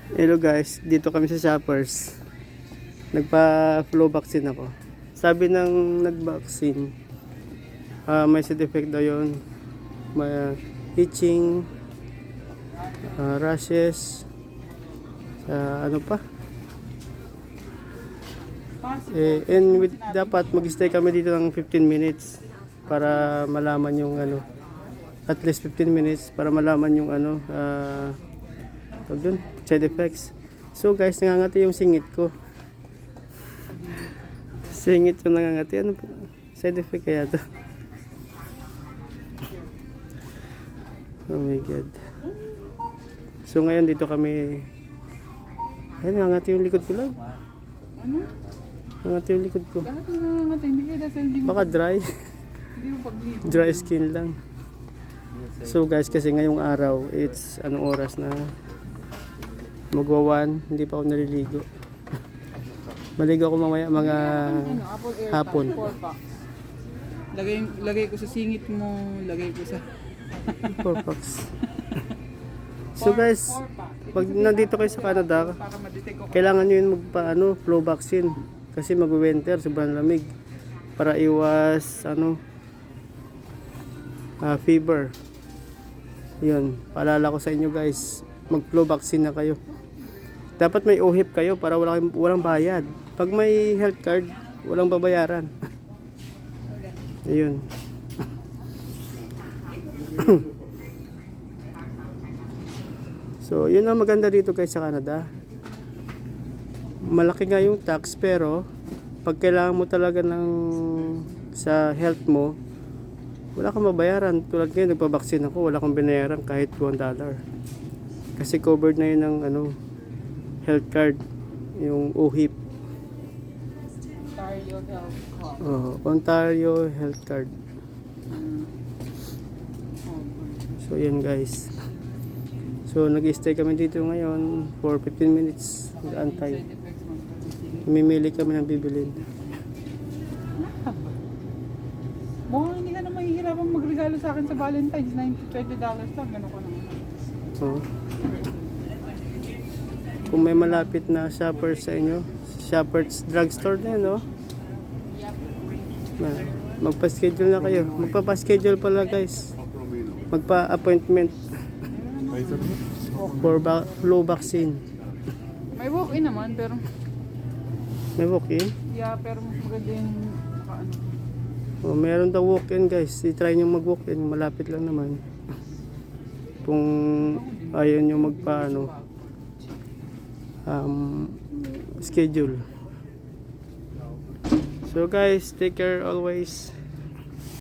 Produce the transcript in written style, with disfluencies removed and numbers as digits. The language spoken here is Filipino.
Hello guys, dito kami sa Shoppers. Nagpa-flu vaccine ako. Sabi ng nag-vaccine, may side effect daw yun. May itching, rashes, ano pa. And dapat mag-stay kami dito ng 15 minutes para malaman yung ano. At least 15 minutes para malaman yung ano, tawag dun, side effects. So guys, nangangati yung singit ko. Singit yung nangangati. Ano side effect kaya to? Oh my god. So ngayon dito kami. Ay, nangangati yung likod ko lang. Ano? Nangangati yung likod ko. Bakit nangangati? Hindi kaya dahil hindi mo Baka dry. hindi mo pagligo. Dry skin lang. So guys, kasi ngayong araw, it's anong oras na? Magwa-1, hindi pa ako naliligo. Maligo ako mamaya mga Ano, apple air hapon. 4 packs. Lagay ko sa singit mo, lagay ko sa 4 packs. So guys, 4 pack. pag nandito kayo sa Canada, Para ma-detect ko. kailangan nyo yun flu vaccine. Kasi mag-winter, sobrang lamig. Para iwas, fever. Yun, paalala ko sa inyo guys, mag-flu vaccine na kayo. Dapat may OHIP kayo para walang bayad. Pag may health card, walang babayaran. Ayun. So, yun ang maganda dito guys sa Canada. Malaki nga yung tax pero pag kailangan mo talaga sa health mo, wala kang mabayaran. Tulad ngayon, nagpabaksin ako, wala akong binayaran kahit $1. Kasi covered na yun ng health card, yung OHIP. Ontario Health Card. Ontario Health Card. So yan guys. So nag-stay kami dito ngayon for 15 minutes. Nag-antay. Side effects mo. Mimili kami ng bibilin. Mukhang hindi ka na mahihirapang magregalo sa akin sa Valentine's. $20 lang, gano'n ko naman. Oh. Kung may malapit na Shoppers sa inyo, Shoppers drugstore na yun, no? Magpa-schedule na kayo. Magpa-schedule pala guys. Magpa-appointment for flu vaccine. May walk-in naman, pero May walk-in? yeah, pero maganda yung nakaano. Oh, meron daw walk-in guys. I-try nyo mag-walk-in. Malapit lang naman. Kung ayaw nyo schedule. So guys, take care always.